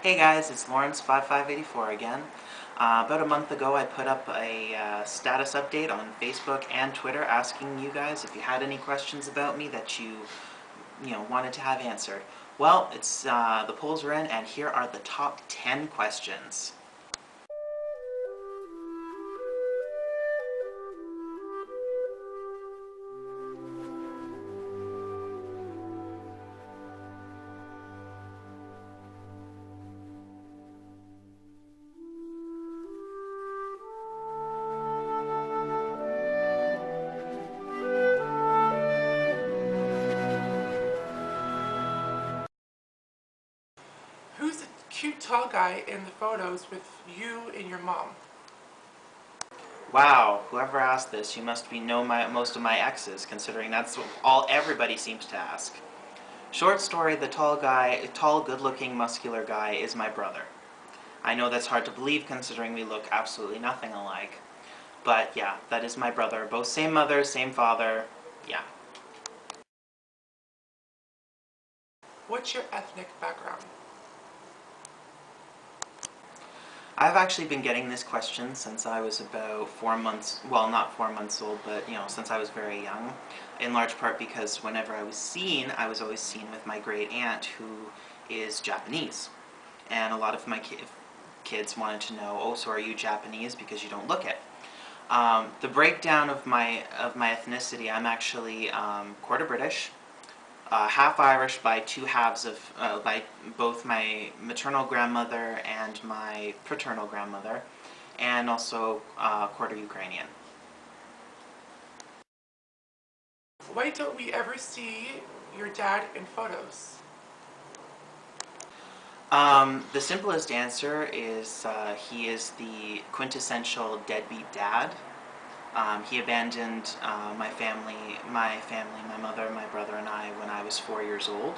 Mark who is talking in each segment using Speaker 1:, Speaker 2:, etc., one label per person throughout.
Speaker 1: Hey guys, it's Lawrence5584 again. About a month ago I put up a status update on Facebook and Twitter asking you guys if you had any questions about me that you wanted to have answered. Well, the polls are in and here are the top 10 questions.
Speaker 2: Who's the cute tall guy in the photos with you and your mom?
Speaker 1: Wow, whoever asked this, you must know most of my exes, considering that's all everybody seems to ask. Short story, the tall, good-looking, muscular guy is my brother. I know that's hard to believe considering we look absolutely nothing alike. But yeah, that is my brother. Both same mother, same father, yeah.
Speaker 2: What's your ethnic background?
Speaker 1: I've actually been getting this question since I was about 4 months, well, not 4 months old, but since I was very young. In large part because whenever I was always seen with my great aunt who is Japanese. And a lot of my kids wanted to know, oh, so are you Japanese because you don't look it. The breakdown of my ethnicity, I'm actually quarter British, half Irish by two halves of, by both my maternal grandmother and my paternal grandmother, and also quarter Ukrainian.
Speaker 2: Why don't we ever see your dad in photos?
Speaker 1: The simplest answer is he is the quintessential deadbeat dad. He abandoned my family, my mother, my brother, and I when I was 4 years old.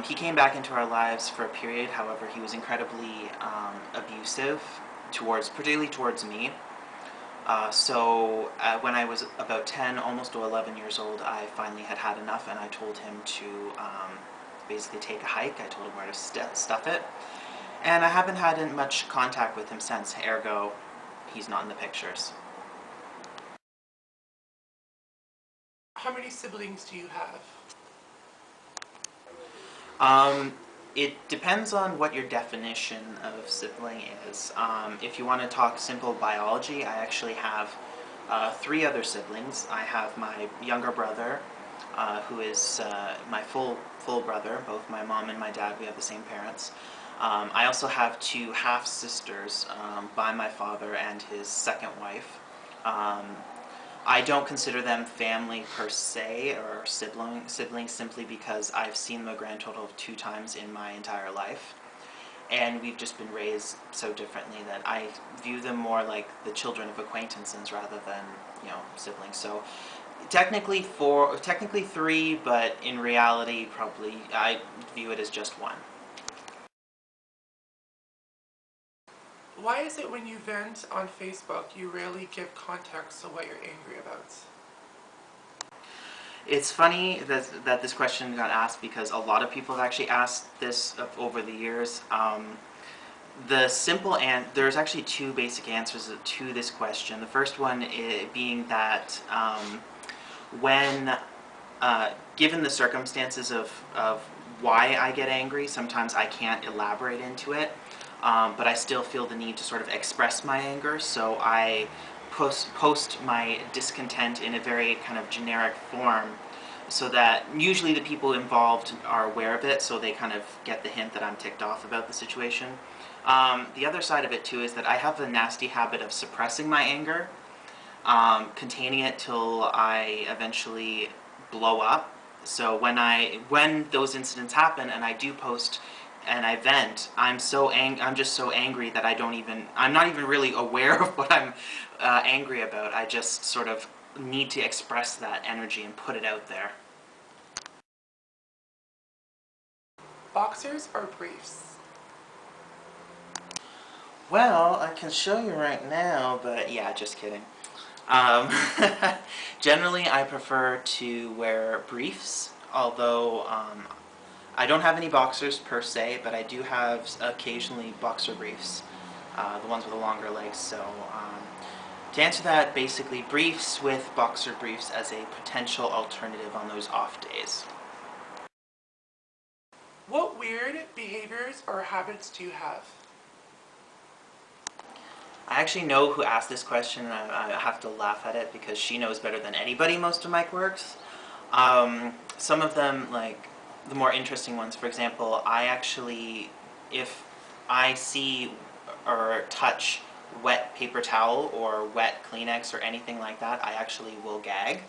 Speaker 1: He came back into our lives for a period, however, he was incredibly abusive, particularly towards me. So when I was about 10, almost to 11 years old, I finally had enough, and I told him to basically take a hike. I told him where to stuff it. And I haven't had much contact with him since, ergo, he's not in the pictures.
Speaker 2: How many siblings do you have?
Speaker 1: It depends on what your definition of sibling is. If you want to talk simple biology, I actually have 3 other siblings. I have my younger brother, who is my full brother. Both my mom and my dad, we have the same parents. I also have 2 half-sisters by my father and his second wife. I don't consider them family per se, or siblings, simply because I've seen them a grand total of 2 times in my entire life. And we've just been raised so differently that I view them more like the children of acquaintances rather than, siblings. So technically 3, but in reality probably I view it as just 1.
Speaker 2: Why is it when you vent on Facebook, you rarely give context of what you're angry about?
Speaker 1: It's funny that this question got asked because a lot of people have actually asked this over the years. There's actually 2 basic answers to this question. The first one being that when given the circumstances of why I get angry, sometimes I can't elaborate into it, but I still feel the need to sort of express my anger, so I post my discontent in a very kind of generic form, so that usually the people involved are aware of it, so they kind of get the hint that I'm ticked off about the situation. The other side of it too is that I have a nasty habit of suppressing my anger, containing it till I eventually blow up. So when those incidents happen and I do post and I vent, I'm just so angry that I'm not even really aware of what I'm angry about. I just sort of need to express that energy and put it out there.
Speaker 2: Boxers or briefs?
Speaker 1: Well, I can show you right now, but yeah, just kidding. Generally, I prefer to wear briefs, although I don't have any boxers per se, but I do have occasionally boxer briefs, the ones with the longer legs. So to answer that, basically briefs with boxer briefs as a potential alternative on those off days.
Speaker 2: What weird behaviors or habits do you have?
Speaker 1: I actually know who asked this question, and I have to laugh at it because she knows better than anybody most of my quirks. Some of them, like the more interesting ones, for example, I actually, if I see or touch wet paper towel or wet Kleenex or anything like that, I actually will gag.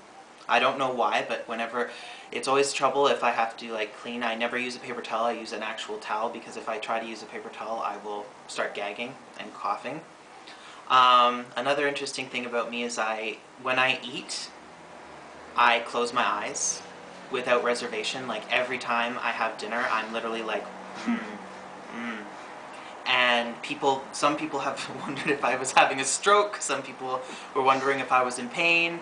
Speaker 1: I don't know why, but whenever, it's always trouble if I have to like clean. I never use a paper towel, I use an actual towel, because if I try to use a paper towel, I will start gagging and coughing. Another interesting thing about me is when I eat, I close my eyes without reservation. Like every time I have dinner, I'm literally like, And some people have wondered if I was having a stroke. Some people were wondering if I was in pain.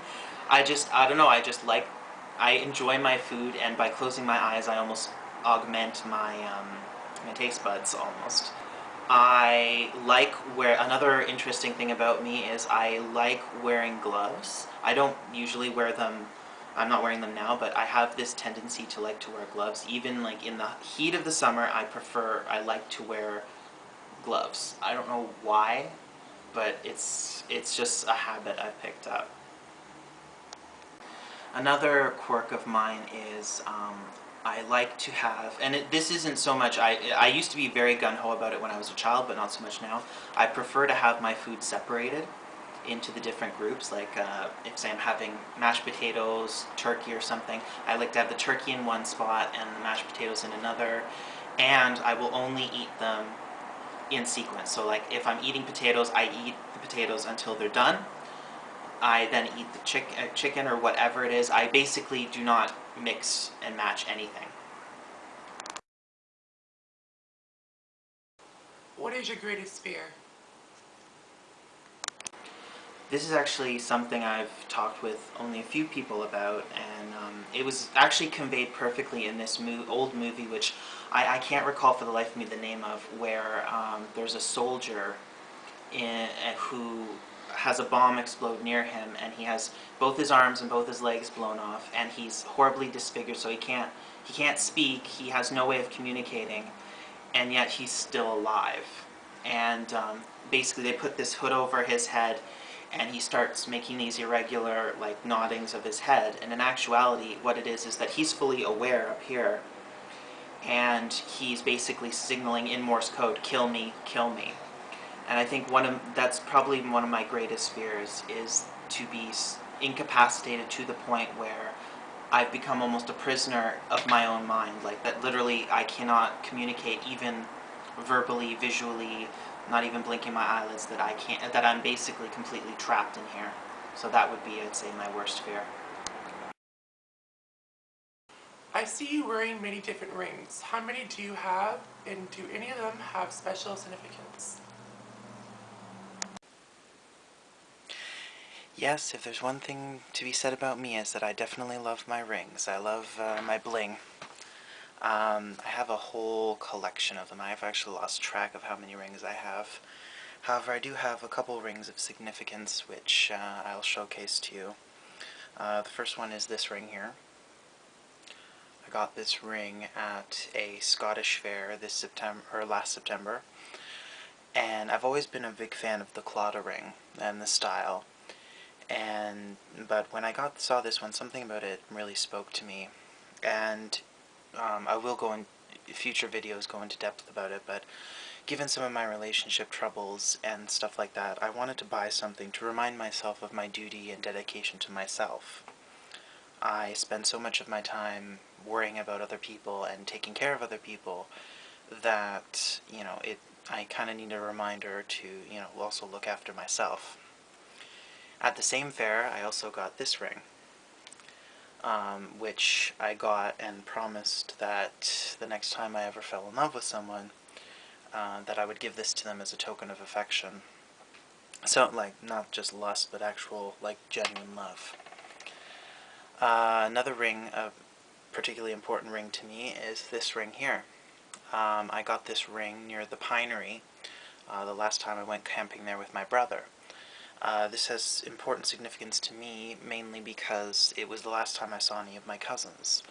Speaker 1: I don't know, I enjoy my food, and by closing my eyes, I almost augment my taste buds almost. Another interesting thing about me is I like wearing gloves. I don't usually wear them, I'm not wearing them now, but I have this tendency to like to wear gloves. Even like in the heat of the summer, I like to wear gloves. I don't know why, but it's just a habit I've picked up. Another quirk of mine is I like to have, and this isn't so much, I used to be very gung-ho about it when I was a child, but not so much now. I prefer to have my food separated into the different groups. Like if say I'm having mashed potatoes, turkey or something, I like to have the turkey in one spot and the mashed potatoes in another, and I will only eat them in sequence. So like if I'm eating potatoes, I eat the potatoes until they're done. I then eat the chicken or whatever it is. I basically do not mix and match anything.
Speaker 2: What is your greatest fear?
Speaker 1: This is actually something I've talked with only a few people about, and it was actually conveyed perfectly in this old movie, which I can't recall for the life of me the name of, where there's a soldier who has a bomb explode near him, and he has both his arms and both his legs blown off, and he's horribly disfigured, so he can't speak, he has no way of communicating, and yet he's still alive. And basically they put this hood over his head, and he starts making these irregular like noddings of his head, and in actuality what it is that he's fully aware up here, and he's basically signaling in Morse code, kill me, kill me. And I think that's probably one of my greatest fears, is to be incapacitated to the point where I've become almost a prisoner of my own mind. Like that literally I cannot communicate even verbally, visually, not even blinking my eyelids, that I'm basically completely trapped in here. So that would be, I'd say, my worst fear.
Speaker 2: I see you wearing many different rings. How many do you have, and do any of them have special significance?
Speaker 1: Yes, if there's one thing to be said about me, is that I definitely love my rings. I love my bling. I have a whole collection of them. I've actually lost track of how many rings I have. However, I do have a couple rings of significance, which I'll showcase to you. The first one is this ring here. I got this ring at a Scottish fair last September, and I've always been a big fan of the Claddagh ring and the style. But when I saw this one, something about it really spoke to me, and I will go in future videos go into depth about it, but given some of my relationship troubles and stuff like that, I wanted to buy something to remind myself of my duty and dedication to myself. I spend so much of my time worrying about other people and taking care of other people that, I kind of need a reminder to, also look after myself. At the same fair, I also got this ring, which I got and promised that the next time I ever fell in love with someone, that I would give this to them as a token of affection. So, like, not just lust, but actual, like, genuine love. Another ring particularly important ring to me is this ring here. I got this ring near the Pinery the last time I went camping there with my brother. This has important significance to me, mainly because it was the last time I saw any of my cousins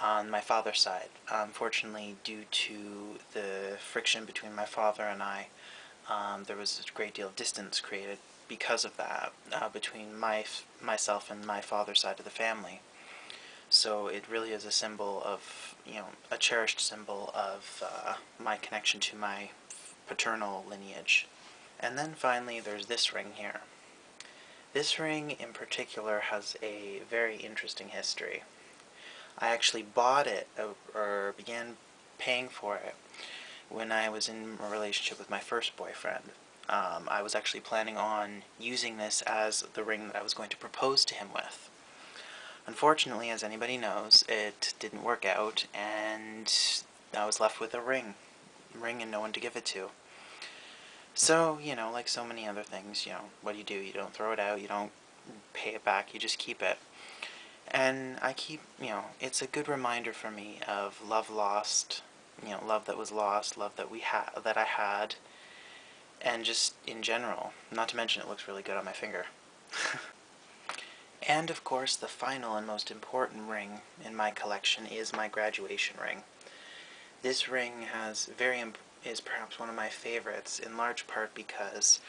Speaker 1: on my father's side. Unfortunately, due to the friction between my father and I, there was a great deal of distance created because of that between myself and my father's side of the family. So it really is a symbol of, a cherished symbol of my connection to my paternal lineage. And then finally there's this ring here. This ring in particular has a very interesting history. I actually bought it, or began paying for it, when I was in a relationship with my first boyfriend. I was actually planning on using this as the ring that I was going to propose to him with. Unfortunately, as anybody knows, it didn't work out, and I was left with a ring and no one to give it to. So, like so many other things, what do? You don't throw it out, you don't pay it back, you just keep it. And I keep, it's a good reminder for me of love lost, love that was lost, love that that I had, and just in general. Not to mention it looks really good on my finger. And of course, the final and most important ring in my collection is my graduation ring. This ring is perhaps one of my favorites, in large part because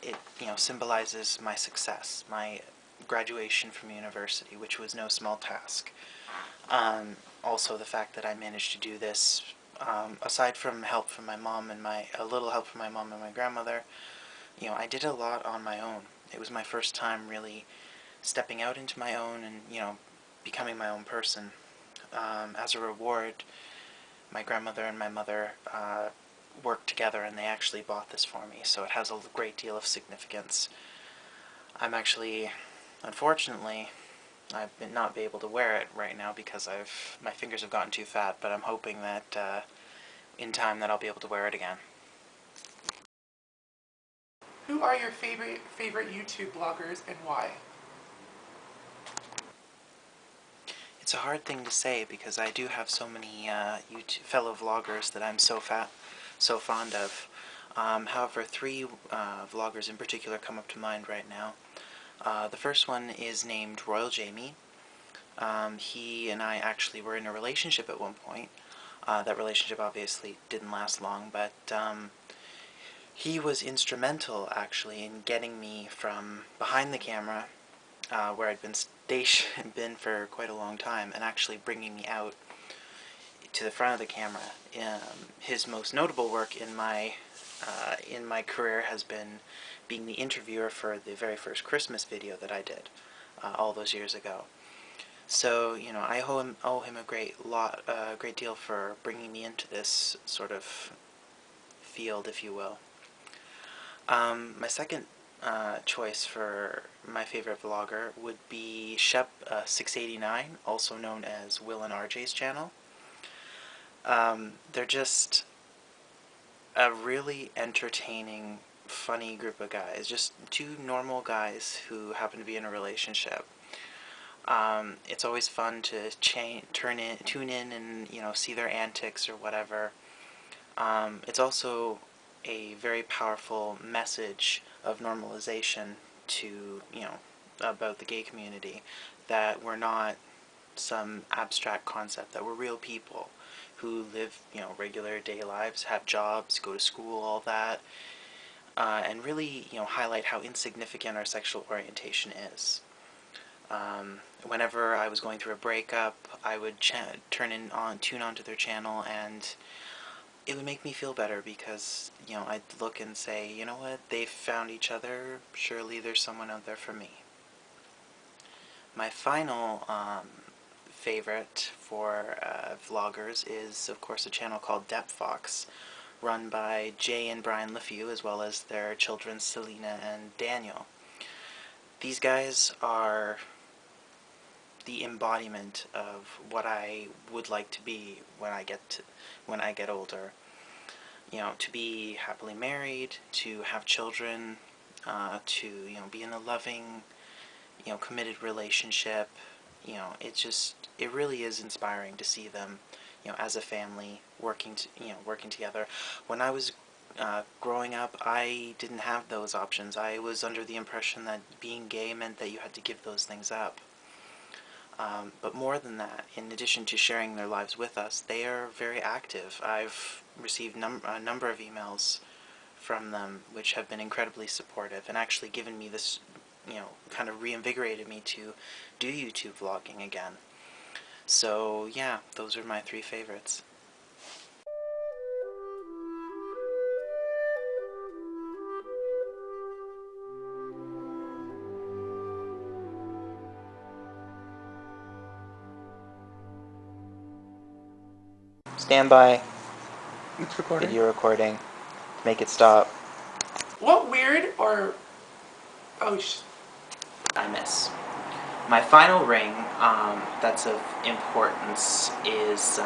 Speaker 1: it symbolizes my success, my graduation from university, which was no small task. Also, the fact that I managed to do this, aside from help from my mom and a little help from my mom and my grandmother, I did a lot on my own. It was my first time really stepping out into my own and becoming my own person. As a reward, my grandmother and my mother worked together and they actually bought this for me, so it has a great deal of significance. I'm actually, unfortunately, I've not be able to wear it right now because my fingers have gotten too fat, but I'm hoping that in time that I'll be able to wear it again.
Speaker 2: Who are your favorite YouTube bloggers and why?
Speaker 1: It's a hard thing to say because I do have so many fellow vloggers that I'm so fond of. However, three vloggers in particular come up to mind right now. The first one is named RoyalJME. He and I actually were in a relationship at one point. That relationship obviously didn't last long, but he was instrumental actually in getting me from behind the camera, where I'd been for quite a long time, and actually bringing me out to the front of the camera. His most notable work in my career has been being the interviewer for the very first Christmas video that I did all those years ago. So I owe him a great deal for bringing me into this sort of field, if you will. My second choice for my favorite vlogger would be Shep689, also known as Will and RJ's channel. They're just a really entertaining, funny group of guys. Just two normal guys who happen to be in a relationship. It's always fun to tune in and see their antics or whatever. It's also a very powerful message of normalization to about the gay community, that we're not some abstract concept, that we're real people who live regular day lives, have jobs, go to school, all that, and really highlight how insignificant our sexual orientation is. Whenever I was going through a breakup, I would tune onto their channel, and it would make me feel better because, I'd look and say, you know what, they've found each other, surely there's someone out there for me. My final favorite for vloggers is, of course, a channel called Depfox, run by Jay and Brian LeFew, as well as their children Selena and Daniel. These guys are the embodiment of what I would like to be when I get older. To be happily married, to have children, to be in a loving, committed relationship, you know, it really is inspiring to see them, you know, as a family working together. When I was growing up, I didn't have those options. I was under the impression that being gay meant that you had to give those things up. But more than that, in addition to sharing their lives with us, they are very active. I've received a number of emails from them which have been incredibly supportive and actually given me this, you know, kind of reinvigorated me to do YouTube vlogging again. So yeah, those are my 3 favorites. Stand by.
Speaker 2: It's recording.
Speaker 1: Video recording. Make it stop.
Speaker 2: What weird or... Oh,
Speaker 1: I miss. My final ring that's of importance is